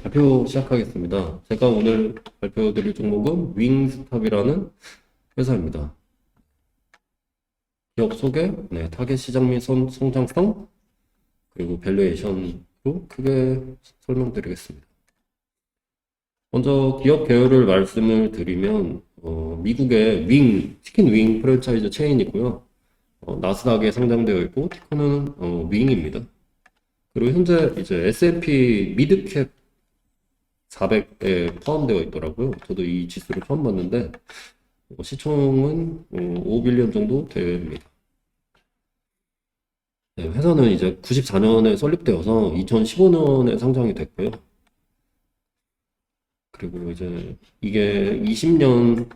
발표 시작하겠습니다. 제가 오늘 발표드릴 종목은 윙스탑이라는 회사입니다. 기업 소개, 타겟 시장 및 성장성, 그리고 밸류에이션으로 크게 설명드리겠습니다. 먼저 기업 개요를 말씀을 드리면 미국의 치킨 윙 프랜차이즈 체인이고요. 나스닥에 상장되어 있고 티커는 윙입니다. 그리고 현재 이제 S&P 미드캡 400에 포함되어 있더라고요. 저도 이 지수를 처음 봤는데 시총은 5빌리언 정도 됩니다. 네, 회사는 이제 94년에 설립되어서 2015년에 상장이 됐고요. 그리고 이제 이게 20년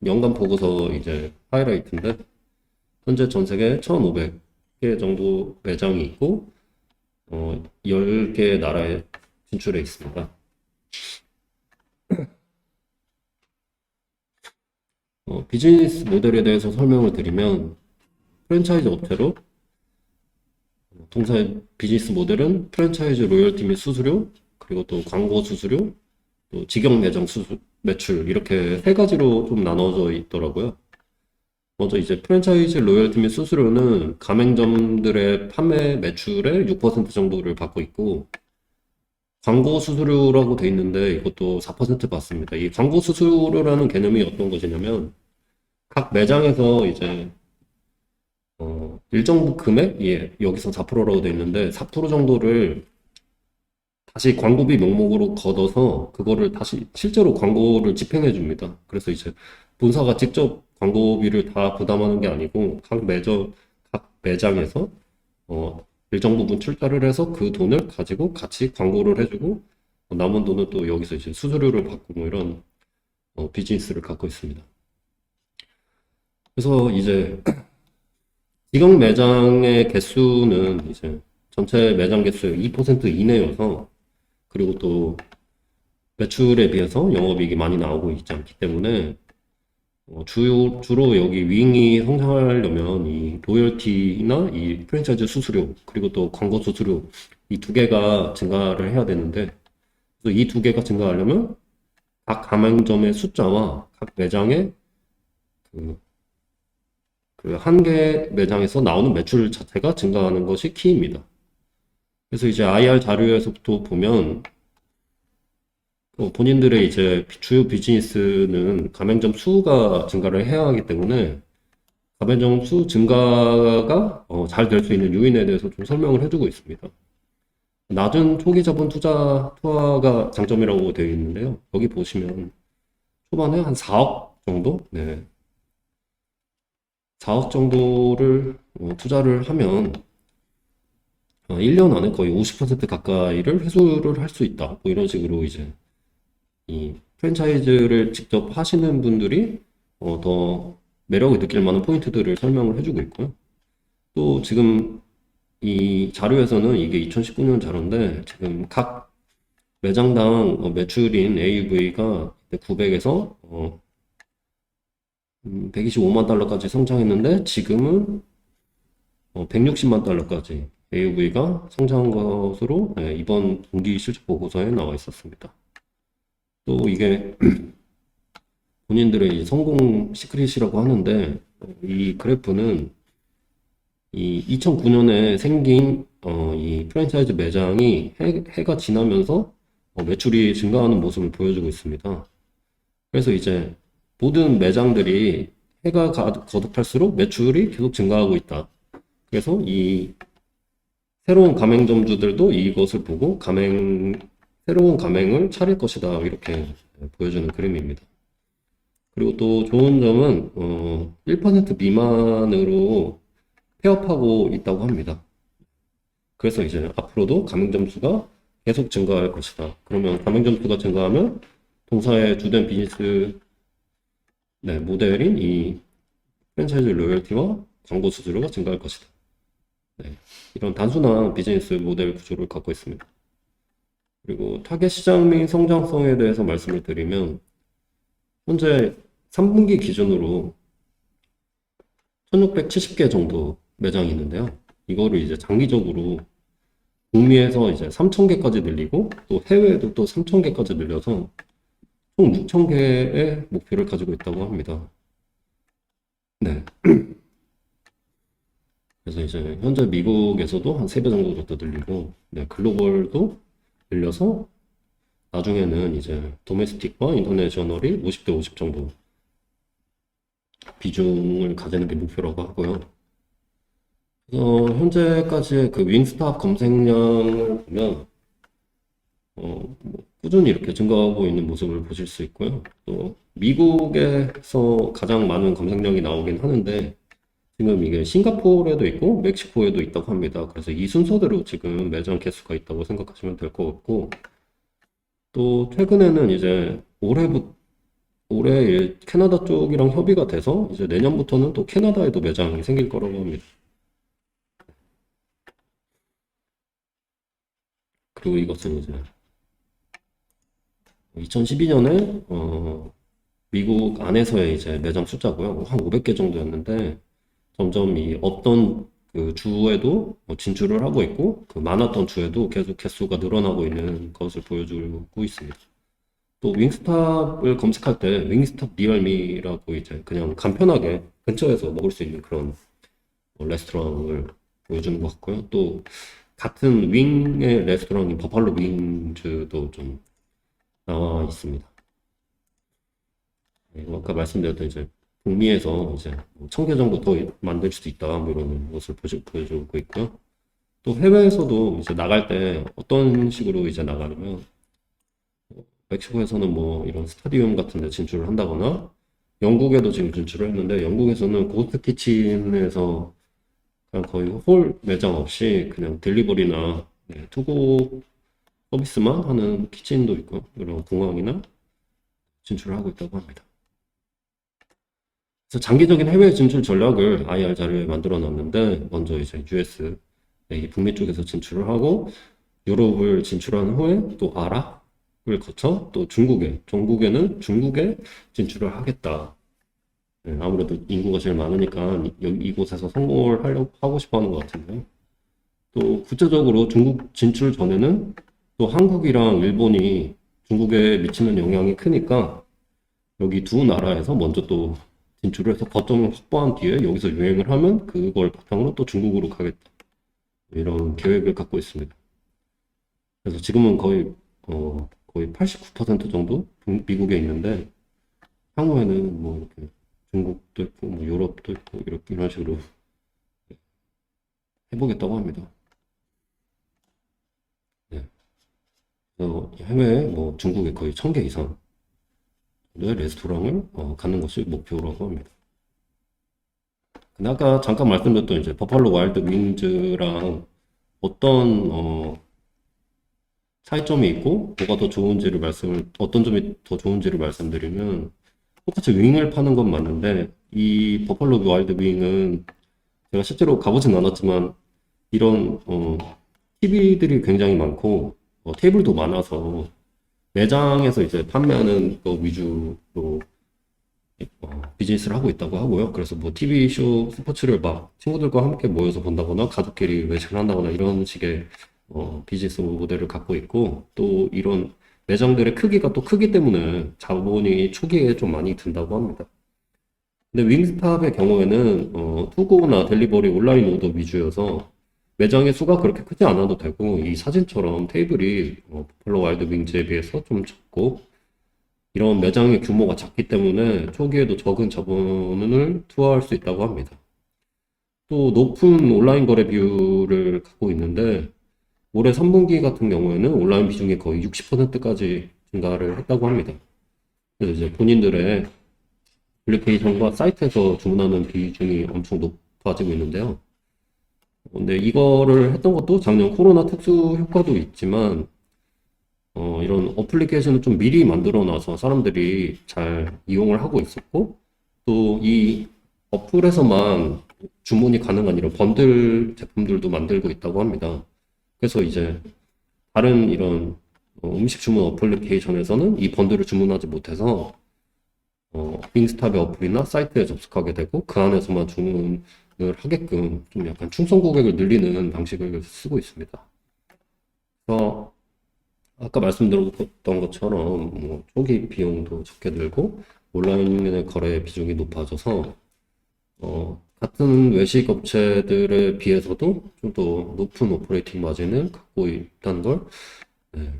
연간 보고서 이제 하이라이트인데 현재 전 세계 1,500개 정도 매장이 있고 10개 나라에 진출해 있습니다. 비즈니스 모델에 대해서 설명을 드리면 프랜차이즈 업체로 동사의 비즈니스 모델은 프랜차이즈 로열티 및 수수료, 그리고 또 광고 수수료, 또 직영 매장 매출 이렇게 세 가지로 좀 나눠져 있더라고요. 먼저 이제 프랜차이즈 로열티 및 수수료는 가맹점들의 판매 매출의 6% 정도를 받고 있고 광고 수수료라고 돼 있는데 이것도 4% 받습니다. 이 광고 수수료라는 개념이 어떤 것이냐면 각 매장에서 이제 일정 금액, 여기서 4%라고 돼 있는데 4% 정도를 다시 광고비 명목으로 걷어서 그거를 다시 실제로 광고를 집행해 줍니다. 그래서 이제 본사가 직접 광고비를 다 부담하는 게 아니고 각 매장에서 일정 부분 출자를 해서 그 돈을 가지고 같이 광고를 해주고 남은 돈은 또 여기서 이제 수수료를 받고 뭐 이런 비즈니스를 갖고 있습니다. 그래서 이제 직영 매장의 개수는 이제 전체 매장 개수의 2% 이내여서 그리고 또 매출에 비해서 영업이익이 많이 나오고 있지 않기 때문에 주로 여기 윙이 성장하려면 이 로열티나 이 프랜차이즈 수수료 그리고 또 광고 수수료 이 두 개가 증가를 해야 되는데 그래서 이 두 개가 증가하려면 각 가맹점의 숫자와 각 매장의 그 한 개 매장에서 나오는 매출 자체가 증가하는 것이 키입니다. 그래서 이제 IR 자료에서부터 보면 본인들의 이제 주요 비즈니스는 가맹점 수가 증가를 해야 하기 때문에 가맹점 수 증가가 잘 될 수 있는 요인에 대해서 좀 설명을 해주고 있습니다. 낮은 초기 자본 투하가 장점이라고 되어 있는데요. 여기 보시면 초반에 한 4억 정도? 네. 4억 정도를 투자를 하면 1년 안에 거의 50% 가까이를 회수를 할 수 있다. 뭐 이런 식으로 이제 이 프랜차이즈를 직접 하시는 분들이 더 매력을 느낄 만한 포인트들을 설명을 해주고 있고요. 또 지금 이 자료에서는 이게 2019년 자료인데 지금 각 매장당 매출인 AUV가 900에서 125만 달러까지 성장했는데 지금은 160만 달러까지 AUV가 성장한 것으로 이번 분기 실적 보고서에 나와 있었습니다. 또 이게 본인들의 성공 시크릿이라고 하는데 이 그래프는 이 2009년에 생긴 이 프랜차이즈 매장이 해가 지나면서 매출이 증가하는 모습을 보여주고 있습니다. 그래서 이제 모든 매장들이 해가 거듭할수록 매출이 계속 증가하고 있다. 그래서 이 새로운 가맹점주들도 이것을 보고 새로운 가맹을 차릴 것이다. 이렇게 보여주는 그림입니다. 그리고 또 좋은 점은 1% 미만으로 폐업하고 있다고 합니다. 그래서 이제 앞으로도 가맹점 수가 계속 증가할 것이다. 그러면 가맹점 수가 증가하면 동사의 주된 비즈니스 모델인 이 프랜차이즈 로열티와 광고 수수료가 증가할 것이다. 이런 단순한 비즈니스 모델 구조를 갖고 있습니다. 그리고 타겟 시장 및 성장성에 대해서 말씀을 드리면 현재 3분기 기준으로 1670개 정도 매장이 있는데요. 이거를 이제 장기적으로 북미에서 이제 3,000개까지 늘리고 또 해외에도 또 3,000개까지 늘려서 총 6,000개의 목표를 가지고 있다고 합니다. 네. 그래서 이제 현재 미국에서도 한 3배 정도 더 늘리고, 네, 글로벌도 늘려서 나중에는 이제 도메스틱과 인터내셔널이 50대 50 정도 비중을 가지는 게 목표라고 하고요. 현재까지의 그 윙스탑 검색량을 보면 뭐 꾸준히 이렇게 증가하고 있는 모습을 보실 수 있고요. 또 미국에서 가장 많은 검색량이 나오긴 하는데 지금 이게 싱가포르에도 있고 멕시코에도 있다고 합니다. 그래서 이 순서대로 지금 매장 개수가 있다고 생각하시면 될 것 같고, 또 최근에는 이제 올해 캐나다 쪽이랑 협의가 돼서 이제 내년부터는 또 캐나다에도 매장이 생길 거라고 합니다. 그리고 이것은 이제 2012년에 미국 안에서의 이제 매장 숫자고요. 한 500개 정도였는데 점점 이 없던 그 주에도 진출을 하고 있고 그 많았던 주에도 계속 개수가 늘어나고 있는 것을 보여주고 있습니다. 또 윙스탑을 검색할 때 윙스탑 리얼미라고 이제 그냥 간편하게 근처에서 먹을 수 있는 그런 레스토랑을 보여주는 것 같고요. 또 같은 윙의 레스토랑인 버팔로 윙즈도 좀 나와 있습니다. 네, 아까 말씀드렸던 이제 북미에서 이제 1,000개 정도 더 만들 수도 있다 뭐 이런 것을 보여주고 있고요. 또 해외에서도 이제 나갈 때 어떤 식으로 이제 나가냐면 멕시코에서는 뭐 이런 스타디움 같은 데 진출을 한다거나 영국에도 지금 진출을 했는데 영국에서는 고스트 키친에서 그냥 거의 홀 매장 없이 그냥 딜리버리나 투고 서비스만 하는 키친도 있고 이런 공항이나 진출을 하고 있다고 합니다. 그래서 장기적인 해외 진출 전략을 IR 자료에 만들어 놨는데 먼저 이제 US 이 북미 쪽에서 진출을 하고 유럽을 진출한 후에 또 아랍을 거쳐 또 중국에는 중국에 진출을 하겠다. 네, 아무래도 인구가 제일 많으니까 이곳에서 성공을 하고 싶어 하는 것 같은데요. 또 구체적으로 중국 진출 전에는 또 한국이랑 일본이 중국에 미치는 영향이 크니까 여기 두 나라에서 먼저 또 진출을 해서 거점을 확보한 뒤에 여기서 유행을 하면 그걸 바탕으로 또 중국으로 가겠다. 이런 계획을 갖고 있습니다. 그래서 지금은 거의 89% 정도 미국에 있는데 향후에는 뭐 이렇게 중국도 있고 뭐 유럽도 있고 이렇게 이런 식으로 해보겠다고 합니다. 네. 그래서 해외에 뭐 중국에 거의 1,000개 이상의 레스토랑을 갖는 것이 목표라고 합니다. 근데 아까 잠깐 말씀드렸던 이제 버팔로 와일드 윙즈랑 어떤 차이점이 있고 뭐가 더 좋은지를 어떤 점이 더 좋은지를 말씀드리면 똑같이 윙을 파는 건 맞는데 이 버팔로 와일드 윙은 제가 실제로 가보진 않았지만 이런 TV들이 굉장히 많고 테이블도 많아서 매장에서 이제 판매하는 거 위주로 비즈니스를 하고 있다고 하고요. 그래서 뭐 TV쇼 스포츠를 막 친구들과 함께 모여서 본다거나 가족끼리 외식을 한다거나 이런 식의 비즈니스 모델을 갖고 있고 또 이런 매장들의 크기가 또 크기 때문에 자본이 초기에 좀 많이 든다고 합니다. 근데 윙스탑의 경우에는 투고나 델리버리 온라인 오더 위주여서 매장의 수가 그렇게 크지 않아도 되고 이 사진처럼 테이블이 버팔로 와일드 윙즈에 비해서 좀 적고 이런 매장의 규모가 작기 때문에 초기에도 적은 자본을 투하할 수 있다고 합니다. 또 높은 온라인 거래 비율을 갖고 있는데 올해 3분기 같은 경우에는 온라인 비중이 거의 60%까지 증가를 했다고 합니다. 그래서 이제 본인들의 애플리케이션과 사이트에서 주문하는 비중이 엄청 높아지고 있는데요. 근데 이거를 했던 것도 작년 코로나 특수 효과도 있지만 이런 어플리케이션을 좀 미리 만들어 놔서 사람들이 잘 이용을 하고 있었고 또 이 어플에서만 주문이 가능한 이런 번들 제품들도 만들고 있다고 합니다. 그래서 이제 다른 이런 음식 주문 어플리케이션에서는 이 번들을 주문하지 못해서 윙스탑의 어플이나 사이트에 접속하게 되고 그 안에서만 주문을 하게끔 좀 약간 충성 고객을 늘리는 방식을 쓰고 있습니다. 그래서 아까 말씀드렸던 것처럼 뭐 초기 비용도 적게 들고 온라인의 거래 비중이 높아져서 같은 외식 업체들에 비해서도 좀 더 높은 오퍼레이팅 마진을 갖고 있다는 걸 네,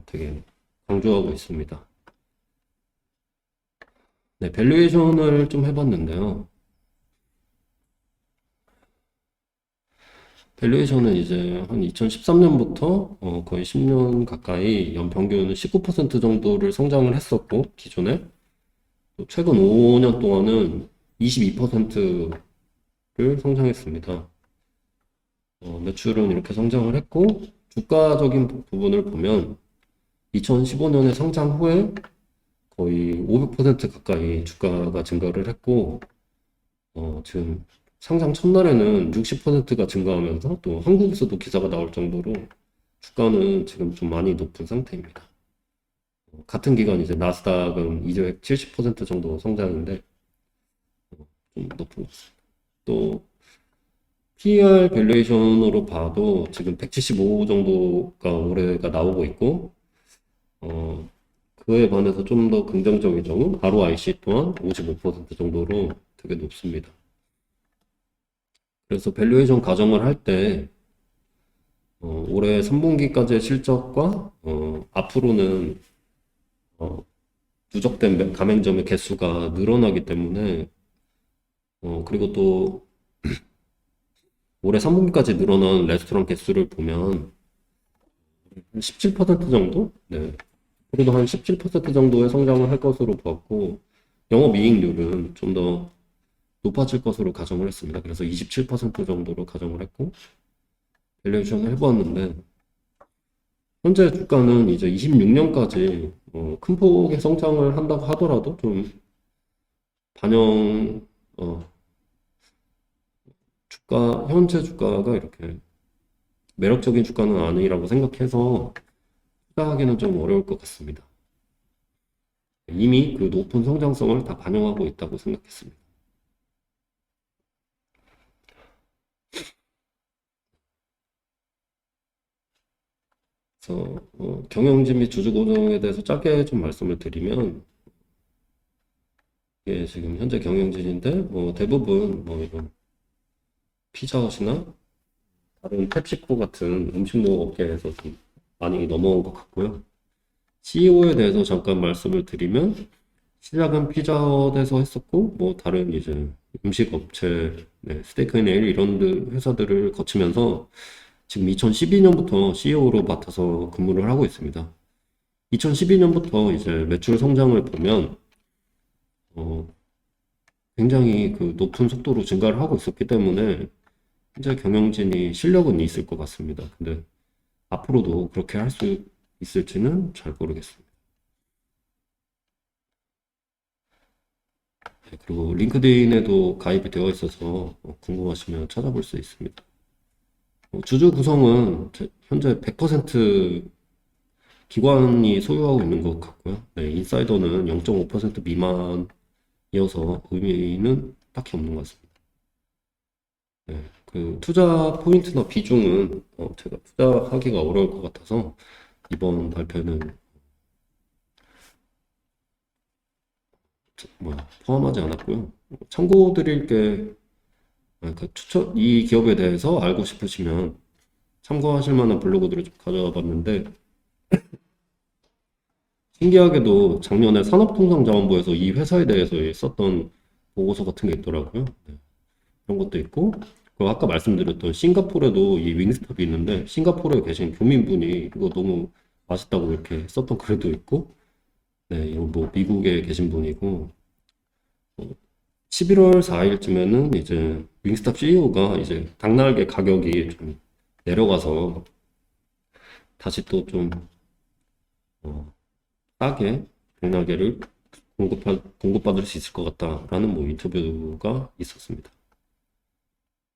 되게 강조하고 있습니다. 네, 밸류에이션을 좀 해봤는데요. 밸류에이션은 이제 한 2013년부터 거의 10년 가까이 연평균 19% 정도를 성장을 했었고, 기존에 또 최근 5년 동안은 22%를 성장했습니다. 매출은 이렇게 성장을 했고, 주가적인 부분을 보면 2015년에 상장 후에 거의 500% 가까이 주가가 증가를 했고, 지금 상장 첫날에는 60%가 증가하면서 또 한국에서도 기사가 나올 정도로 주가는 지금 좀 많이 높은 상태입니다. 같은 기간 이제 나스닥은 270% 정도 성장인데 좀 높은 것 같습니다. 또 PER 밸류에이션으로 봐도 지금 175 정도가 올해가 나오고 있고 그에 반해서 좀 더 긍정적인 점은 ROIC 또한 55% 정도로 되게 높습니다. 그래서 밸류에이션 가정을 할 때 올해 3분기까지의 실적과 앞으로는 누적된 가맹점의 개수가 늘어나기 때문에 그리고 또 올해 3분기까지 늘어난 레스토랑 개수를 보면 17% 정도? 네. 그래도 한 17% 정도의 성장을 할 것으로 보았고 영업이익률은 좀 더 높아질 것으로 가정을 했습니다. 그래서 27% 정도로 가정을 했고 밸류에이션을 해보았는데 현재 주가는 이제 26년까지 큰 폭의 성장을 한다고 하더라도 좀 반영 현재 주가가 이렇게 매력적인 주가는 아니라고 생각해서 투자하기는 좀 어려울 것 같습니다. 이미 그 높은 성장성을 다 반영하고 있다고 생각했습니다. 그래서 경영진 및 주주 구성에 대해서 짧게 좀 말씀을 드리면 이게 지금 현재 경영진인데 대부분 이런 피자헛이나 다른 펩시코 같은 음식료 업계에서 좀 많이 넘어온 것 같고요. CEO에 대해서 잠깐 말씀을 드리면 시작은 피자헛에서 했었고 다른 이제 음식 업체, 네, 스테이크앤에일 이런 회사들을 거치면서 지금 2012년부터 CEO로 맡아서 근무를 하고 있습니다. 2012년부터 이제 매출 성장을 보면 굉장히 그 높은 속도로 증가를 하고 있었기 때문에 현재 경영진이 실력은 있을 것 같습니다. 근데 앞으로도 그렇게 할 수 있을지는 잘 모르겠습니다. 네, 그리고 링크드인에도 가입이 되어 있어서 궁금하시면 찾아볼 수 있습니다. 주주 구성은 현재 100% 기관이 소유하고 있는 것 같고요. 네, 인사이더는 0.5% 미만이어서 의미는 딱히 없는 것 같습니다. 네, 그 투자 포인트나 비중은 제가 투자하기가 어려울 것 같아서 이번 발표는 포함하지 않았고요. 참고드릴 게 이 기업에 대해서 알고 싶으시면 참고하실 만한 블로그들을 좀 가져와 봤는데 신기하게도 작년에 산업통상자원부에서 이 회사에 대해서 썼던 보고서 같은 게 있더라고요. 네, 그런 것도 있고 그리고 아까 말씀드렸던 싱가포르에도 이 윙스탑이 있는데 싱가포르에 계신 교민분이 이거 너무 맛있다고 이렇게 썼던 글도 있고 네, 이거 미국에 계신 분이고 11월 4일쯤에는 이제 윙스탑 CEO가 이제 닭날개 가격이 좀 내려가서 다시 또 좀 싸게 닭날개를 공급받을 수 있을 것 같다라는 인터뷰가 있었습니다.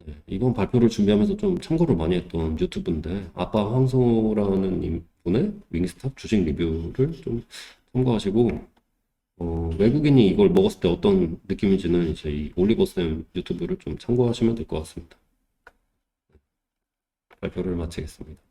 네, 이번 발표를 준비하면서 좀 참고를 많이 했던 유튜브인데 아빠 황소라는 분의 윙스탑 주식 리뷰를 좀 참고하시고 외국인이 이걸 먹었을 때 어떤 느낌인지는 이제 이 올리버쌤 유튜브를 좀 참고하시면 될 것 같습니다. 발표를 마치겠습니다.